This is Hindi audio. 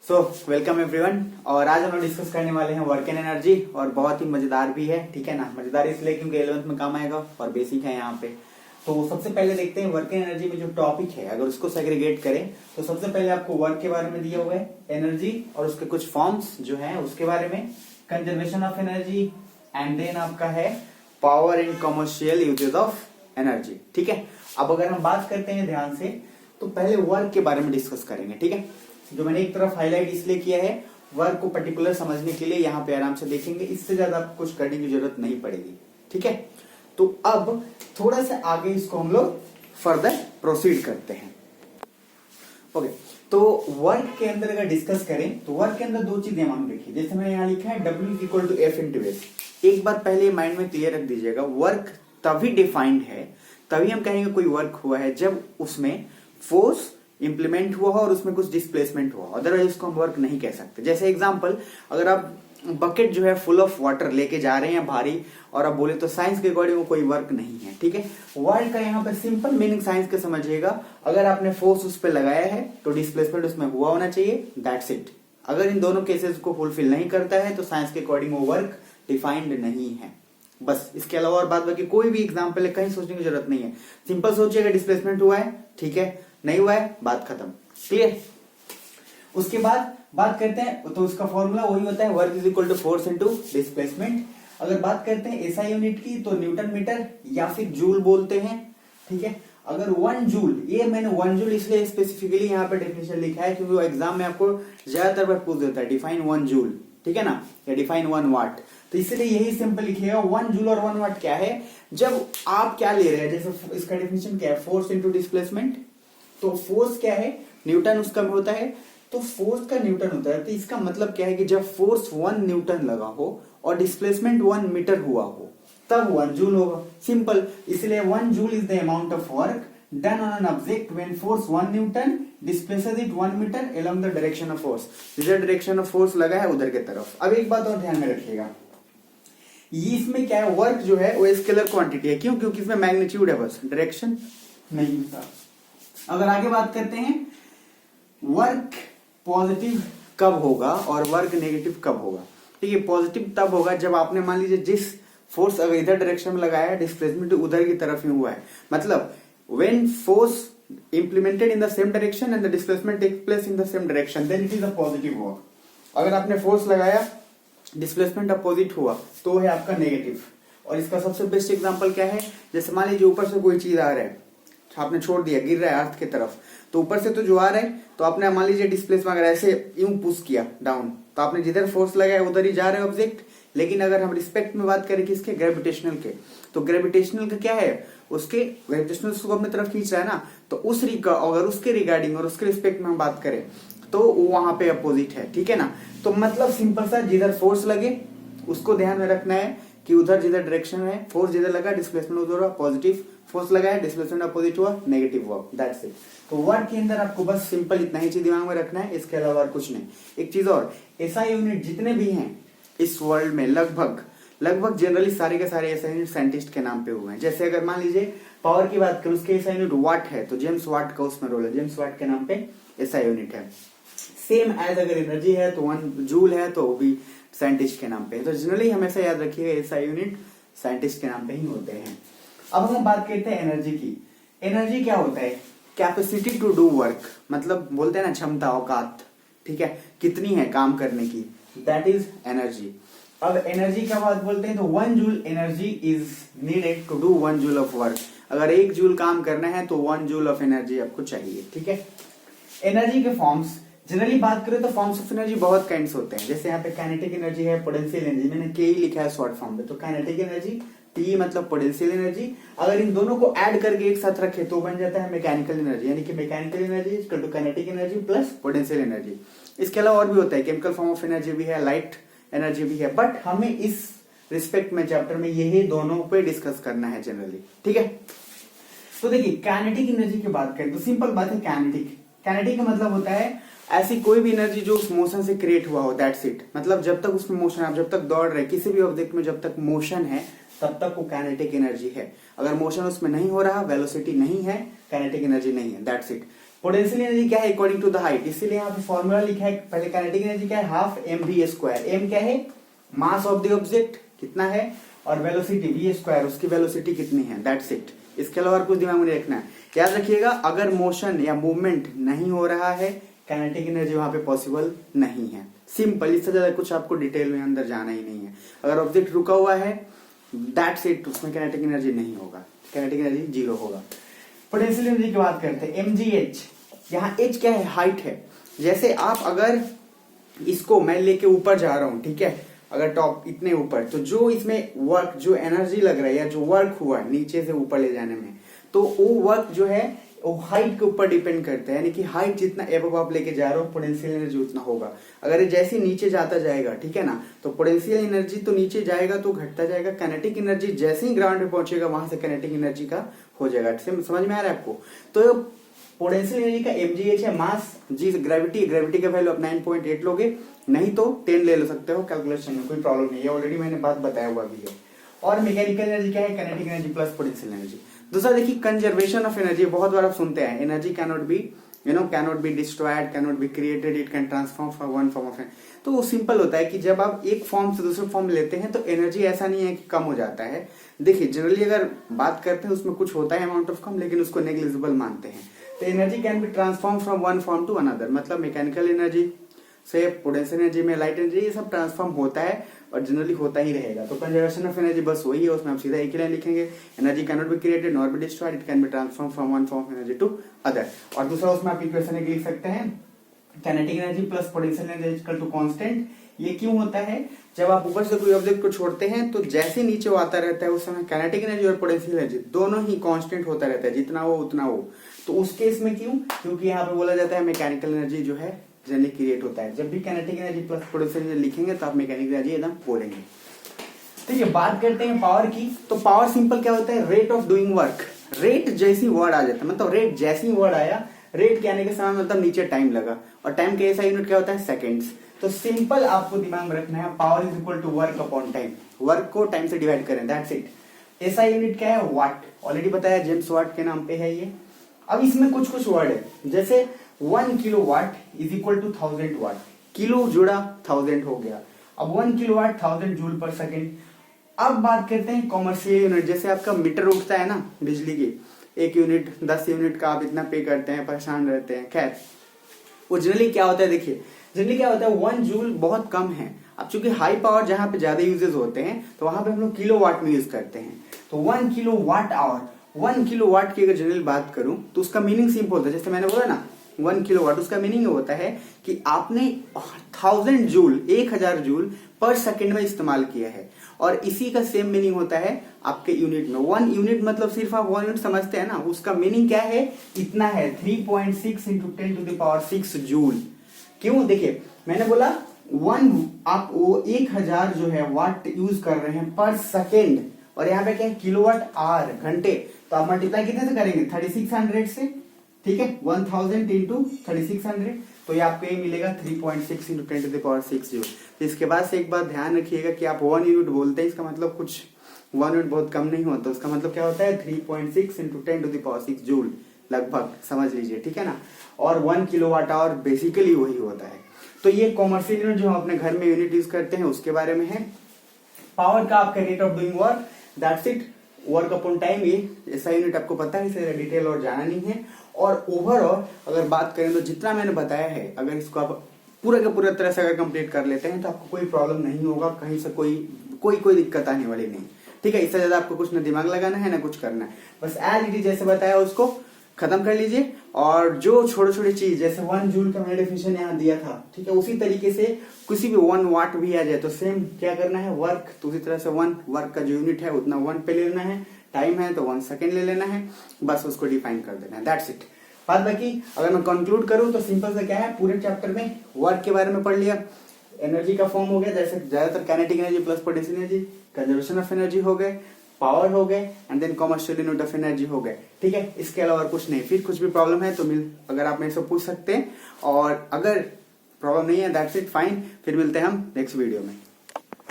So welcome everyone. और आज हम लोग डिस्कस करने वाले हैं वर्क एंड एनर्जी, और बहुत ही मजेदार भी है। ठीक है ना, मजेदार इसलिए क्योंकि 11th में काम आएगा और बेसिक है यहाँ पे। तो सबसे पहले देखते हैं वर्क एंड एनर्जी में जो टॉपिक है, अगर उसको सेग्रीगेट करें तो सबसे पहले आपको वर्क के बारे में दिया हुआ है, एनर्जी और उसके कुछ फॉर्म्स जो है उसके बारे में, conservation of energy, and then आपका है power and commercial uses of energy. ठीक है, अब अगर हम बात करते हैं ध्यान से तो पहले वर्क के बारे में डिस्कस करेंगे। ठीक है, जो मैंने एक तरफ हाईलाइट इसलिए किया है, वर्क को पर्टिकुलर समझने के लिए यहाँ पे आराम से देखेंगे, इससे ज्यादा आपको कुछ करने की जरूरत नहीं पड़ेगी। ठीक है, तो अब थोड़ा सा आगे इसको हम लोग फर्दर प्रोसीड करते हैं। ओके, तो वर्क के अंदर अगर डिस्कस करें तो वर्क के अंदर दो चीजें हम देखिए, जैसे मैंने यहाँ लिखा है W=F/S। एक बात पहले माइंड में क्लियर रख दीजिएगा, वर्क तभी डिफाइंड है, तभी हम कहेंगे कोई वर्क हुआ है जब उसमें फोर्स इंप्लीमेंट हुआ हो और उसमें कुछ डिस्प्लेसमेंट हुआ, अदरवाइज उसको हम वर्क नहीं कह सकते। जैसे एग्जांपल, अगर आप बकेट जो है फुल ऑफ वाटर लेके जा रहे हैं भारी, और आप बोले तो साइंस के अकॉर्डिंग वो कोई वर्क नहीं है। ठीक है, वर्क का यहाँ पे सिंपल मीनिंग साइंस के समझिएगा, अगर आपने फोर्स उस पर लगाया है तो डिस्प्लेसमेंट उसमें हुआ होना चाहिए, दैट्स इट। अगर इन दोनों केसेस को फुलफिल नहीं करता है तो साइंस के अकॉर्डिंग वो वर्क डिफाइंड नहीं है। बस इसके अलावा और बात बाकी कोई भी एग्जाम्पल है, कहीं सोचने की जरूरत नहीं है। सिंपल सोचिएगा, डिस्प्लेसमेंट हुआ है, ठीक है, नहीं हुआ है, बात खत्म, क्लियर। उसके बाद बात करते हैं तो उसका फॉर्मूला वही होता है, work is equal to force into displacement. अगर बात करते हैं एसआई यूनिट की तो न्यूटन मीटर या फिर जूल बोलते हैं। ठीक है, अगर 1 जूल, ये मैंने 1 जूल इसलिए स्पेसिफिकली यहाँ पे डेफिनेशन लिखा है क्योंकि वो एग्जाम में आपको ज्यादातर बार पूछ देता है, डिफाइन 1 जूल, ठीक है ना, या डिफाइन 1 वाट। तो इसलिए यही सिंपल लिखिएगा, 1 जूल और 1 वाट क्या है, जब आप क्या ले रहे हैं, जैसे इसका डेफिनेशन क्या है, फोर्स इनटू डिस्प्लेसमेंट। तो फोर्स क्या है, न्यूटन उसका होता है, तो फोर्स का न्यूटन होता है। तो इसका मतलब क्या है कि जब फोर्स 1 न्यूटन लगा हो और डिस्प्लेसमेंट 1 मीटर हुआ हो तब 1 जूल होगा, सिंपल। इसलिए 1 joule is the amount of work done on an object when force 1 newton displaces it 1 metre along the direction of force. जिधर डायरेक्शन ऑफ फोर्स लगा है उधर के तरफ। अब एक बात और ध्यान में रखिएगा, इसमें क्या है, वर्क जो है वो स्केलर क्वांटिटी है। क्यों? क्योंकि इसमें मैग्नीट्यूड है, बस डायरेक्शन नहीं होता। अगर आगे बात करते हैं, वर्क पॉजिटिव कब होगा और वर्क नेगेटिव कब होगा। ठीक है, पॉजिटिव तब होगा जब आपने मान लीजिए जिस फोर्स अगर इधर डायरेक्शन में लगाया है, डिस्प्लेसमेंट उधर की तरफ ही हुआ है, मतलब when force implemented in the same direction and the displacement takes place in the same direction, then it is a positive work. अगर आपने फोर्स लगाया, डिस्प्लेसमेंट अपोजिट हुआ तो है आपका नेगेटिव। और इसका सबसे बेस्ट एग्जांपल क्या है, जैसे मान लीजिए ऊपर से कोई चीज आ रहा है, आपने छोड़ दिया, गिर रहा है अर्थ की तरफ, तो ऊपर से तो जो आ रहा है, तो आपने मान लीजिए डिस्प्लेसमेंट अगर ऐसे यूं पुश किया डाउन, तो आपने जिधर फोर्स लगाया उधर ही जा रहे हैं ऑब्जेक्ट। लेकिन अगर हम रिस्पेक्ट में बात करें किसके, ग्रेविटेशनल के, तो ग्रेविटेशनल का क्या है, उसके ग्रेविटेशनल को अपनी तरफ खींच रहा है ना, तो अगर उसके रिगार्डिंग और उसके रिस्पेक्ट में हम बात करें तो वहां पे अपोजिट है। ठीक है ना, तो मतलब सिंपल सा, जिधर फोर्स लगे उसको ध्यान में रखना है कि उधर जिधर डायरेक्शन है, फोर्स जिधर लगा डिस्प्लेसमेंट उधर हुआ, पॉजिटिव फोर्स लगा है डिस्प्लेसमेंट अपोजिट हुआ, नेगेटिव हुआ, दैट्स इट। तो वर्क के अंदर आपको बस सिंपल इतना ही चीज दिमाग में रखना है, इसके अलावा और कुछ नहीं। एक चीज और, एसआई यूनिट जितने भी हैं इस वर्ल्ड में, लगभग जनरली सारे के सारे एसआई यूनिट साइंटिस्ट के नाम पे हुए हैं। जैसे अगर मान लीजिए पावर की बात करें, उसके एसआई यूनिट वाट है, तो जेम्स वाट का उसमें रोल है, जेम्स वाट के नाम पे एसआई यूनिट है। सेम एज अगर एनर्जी है तो 1 जूल है तो वो भी साइंटिस्ट के नाम पे है। तो जनरली हमेशा याद रखिएगा, एसआई यूनिट साइंटिस्ट के नाम पे ही होते हैं। अब हम बात करते हैं एनर्जी की। एनर्जी क्या होता है, कैपेसिटी टू डू वर्क, मतलब बोलते हैं ना क्षमता, औकात, ठीक है, कितनी है काम करने की, दैट इज एनर्जी। अब एनर्जी का बात बोलते हैं तो 1 joule energy is needed to do 1 joule of work. अगर 1 जूल काम करना है तो 1 जूल ऑफ एनर्जी आपको चाहिए। ठीक है, एनर्जी के फॉर्म्स जनरली बात करें तो फॉर्म्स ऑफ एनर्जी बहुत काइंड्स होते हैं। जैसे यहाँ पे काइनेटिक एनर्जी है, पोटेंशियल एनर्जी, मैंने के ही लिखा है शॉर्ट फॉर्म में, तो काइनेटिक एनर्जी, टी मतलब पोटेंशियल एनर्जी। अगर इन दोनों को ऐड करके एक साथ रखे तो बन जाता है मैकेनिकल एनर्जी, यानी कि mechanical energy equal to kinetic energy plus potential energy. इसके अलावा और भी होता है, केमिकल फॉर्म ऑफ एनर्जी भी है, लाइट एनर्जी भी है, बट हमें इस रिस्पेक्ट में चैप्टर में यही दोनों पे डिस्कस करना है जनरली। ठीक है, तो देखिए काइनेटिक एनर्जी की बात करें तो सिंपल बात है, काइनेटिक का मतलब होता है ऐसी कोई भी एनर्जी जो उस मोशन से क्रिएट हुआ हो, दैट्स इट। मतलब जब तक उसमें मोशन, आप जब तक दौड़ रहे किसी भी ऑब्जेक्ट में, जब तक मोशन है तब तक वो काइनेटिक एनर्जी है। अगर मोशन उसमें नहीं हो रहा, वेलोसिटी नहीं है, काइनेटिक एनर्जी नहीं है, दैट्स इट। पोटेंशियल एनर्जी क्या है अकॉर्डिंग टू द हाइट, इसीलिए यहाँ पे फॉर्मूला लिखा है पहले। काइनेटिक एनर्जी क्या है half m v square, m क्या है मास ऑफ द ऑब्जेक्ट कितना है, और वेलोसिटी वी स्क्वायर उसकी वेलोसिटी कितनी है, दैट्स इट। इसके अलावा और कुछ दिमाग में रखना है। याद रखिएगा अगर मोशन या मूवमेंट नहीं हो रहा है काइनेटिक एनर्जी वहां पे पॉसिबल नहीं है। सिंपल, इससे ज्यादा कुछ आपको डिटेल में अंदर जाना ही नहीं है। अगर ऑब्जेक्ट रुका हुआ है दैट्स इट, उसमें काइनेटिक एनर्जी नहीं होगा, काइनेटिक एनर्जी जीरो होगा। पोटेंशियल एनर्जी की बात करते हैं mgh, यहाँ h क्या है हाइट है। जैसे आप अगर इसको मैं लेके ऊपर जा रहा हूं, ठीक है, अगर टॉप इतने ऊपर, तो जो इसमें वर्क जो एनर्जी लग रहा है या जो वर्क हुआ नीचे से ऊपर ले जाने में, तो वो वर्क जो है वो हाइट के ऊपर डिपेंड करता है। यानी कि हाइट जितना एबव आप लेके जा रहे हो पोटेंशियल एनर्जी उतना होगा। अगर ये जैसे नीचे जाता जाएगा, ठीक है ना, तो पोटेंशियल एनर्जी तो नीचे जाएगा तो घटता जाएगा। काइनेटिक एनर्जी जैसे ही ग्राउंड पे पहुंचेगा वहां से काइनेटिक एनर्जी का हो जाएगा। समझ में आ रहा है आपको? तो पोटेंशियल एनर्जी का mgh है मास जी, ग्रेविटी का वैल्यू आप 9.8 लोगे, नहीं तो 10 ले सकते हो कैलकुलेशन में, कोई प्रॉब्लम नहीं है, ऑलरेडी मैंने बात बताया हुआ भी है। और मैकेनिकल एनर्जी क्या है kinetic energy plus potential energy. दूसरा देखिए कंजर्वेशन ऑफ एनर्जी, बहुत बार आप सुनते हैं energy cannot be cannot be destroyed, cannot be created, it can transform from one form of. तो वो सिंपल होता है कि जब आप एक फॉर्म से दूसरे फॉर्म लेते हैं तो एनर्जी ऐसा नहीं है कि कम हो जाता है। देखिए जनरली अगर बात करते हैं उसमें कुछ होता है अमाउंट ऑफ कम, लेकिन उसको नेग्लिजिबल मानते हैं। तो energy can be transform from one form to another, मतलब मैकेनिकल एनर्जी से पोटेंशियल एनर्जी में लाइट एनर्जी, ये सब ट्रांसफॉर्म होता है और जनरली होता ही रहेगा। तो कंजर्वेशन ऑफ एनर्जी बस वही है, उसमें आप सीधा एक ही लाइन लिखेंगे, energy can not be created not be destroyed, it can be transform from one form of energy to other. और दूसरा उसमें आप इक्वेशन एक लिख सकते हैं kinetic energy plus potential energy equal to constant. ये क्यों होता है? जब आप ऊपर से कोई ऑब्जेक्ट को छोड़ते हैं तो जैसे नीचे वो आता रहता है उस समय काइनेटिक एनर्जी और पोटेंशियल एनर्जी दोनों ही कांस्टेंट होता रहता है, जितना वो उतना वो। तो उस केस में क्यों? क्योंकि यहाँ पे बोला जाता है मैकेनिकल एनर्जी जो है जनरली क्रिएट होता है। जब भी kinetic energy plus potential energy लिखेंगे तो आप मैकेनिकल एनर्जी एकदम बोलेंगे। तो ये बात करते हैं पावर की। तो पावर सिंपल क्या होता है? Rate of doing work. Rate जैसी वर्ड आ जाता है, मतलब रेट जैसी वर्ड आया, रेट के आने के समय मतलब नीचे टाइम लगा, और टाइम का ऐसा यूनिट क्या होता है? सेकंड्स। तो सिंपल आपको दिमाग में रखना है power is equal to work upon time. Work को टाइम से डिवाइड करें, दैट्स इट। ऐसा यूनिट क्या है? वाट। ऑलरेडी बताया जेम्स वाट के नाम पे है ये। अब इसमें कुछ कुछ वर्ड है, जैसे 1 kilowatt is equal to 1000 watt. Kilo जुड़ा 1000 हो गया। अब 1 kilowatt 1000 joule per second. अब बात करते हैं कॉमर्शियल यूनिट। जैसे आपका मीटर उठता है ना बिजली की, 1 यूनिट 10 यूनिट का आप इतना पे करते हैं, परेशान रहते हैं। खैर वो जनरली क्या होता है, देखिए जनरली क्या होता है 1 जूल बहुत कम है। अब चूंकि हाई पावर जहां पे ज्यादा यूजेस होते हैं तो वहां पे हम लोग किलो वाट में यूज करते हैं। तो 1 kilowatt hour, 1 kilowatt की अगर जनरल बात करूं तो उसका मीनिंग सिंपल होता है। जैसे मैंने बोला ना 1 किलो वाट, उसका मीनिंग होता है कि आपने 1000 जूल 1000 जूल पर सेकेंड में इस्तेमाल किया है। और इसी का सेम मीनिंग होता है आपके यूनिट में। 1 यूनिट मतलब सिर्फ आप 1 यूनिट समझते हैं ना, उसका मीनिंग क्या है? इतना है 3.6 into 10 to the power 6 joule. क्यों? देखिए मैंने बोला आप वो 1000 जो है वाट यूज कर रहे हैं पर सेकेंड, और यहाँ पे क्या है? किलोवाट आवर, घंटे। तो आप मल्टीप्लाई कितने से करेंगे? 3600 से, ठीक है, 1000 इंटू 3600, तो ये आपको ये मिलेगा 3.6 into 10 to the power 6 joule. तो इसके बाद से एक बात ध्यान रखिएगा कि आप 1 यूनिट बोलते हैं, इसका मतलब कुछ 1 यूनिट बहुत कम नहीं होता, उसका मतलब क्या होता है? 3.6 into 10 to the power 6 joule लगभग, समझ लीजिए, ठीक है ना। और 1 किलोवाट आवर बेसिकली वही होता है। तो ये कॉमर्शियल यूनिट जो हम अपने घर में यूनिट यूज करते हैं उसके बारे में है। पावर का आपका rate of doing work, that's it. Work upon time, ये ऐसा यूनिट आपको पता है, इसे डिटेल और जाना नहीं है। और ओवरऑल अगर बात करें तो जितना मैंने बताया है, अगर इसको आप पूरा का पूरा तरह से अगर कंप्लीट कर लेते हैं तो आपको कोई प्रॉब्लम नहीं होगा, कहीं से कोई दिक्कत आने वाली नहीं, ठीक है। इससे ज्यादा आपको कुछ ना दिमाग लगाना है ना कुछ करना है, बस एज इट इज जैसे बताया उसको खत्म कर लीजिए। और जो छोटे छोटे चीज, जैसे 1 जूल का मैंने डेफिनेशन यहाँ दिया था, ठीक है, उसी तरीके से किसी भी 1 वाट भी आ जाए तो सेम क्या करना है? वर्क। तो उसी तरह से 1 वर्क का जो यूनिट है उतना 1 पे ले लेना है, टाइम है तो 1 सेकेंड ले लेना है, बस उसको डिफाइन कर देना है, दैट्स इट। बात बाकी अगर मैं कंक्लूड करूं तो सिंपल से क्या है, पूरे चैप्टर में वर्क के बारे में पढ़ लिया, एनर्जी का फॉर्म हो गया, जैसे ज्यादातर kinetic energy plus potential energy, conservation of energy हो गए, पावर हो गए, and then commercial unit of energy हो गए, ठीक है। इसके अलावा कुछ नहीं। फिर कुछ भी प्रॉब्लम है तो अगर आप मेरे से पूछ सकते हैं, और अगर प्रॉब्लम नहीं है दैट्स इट, फाइन। फिर मिलते हैं हम नेक्स्ट वीडियो में।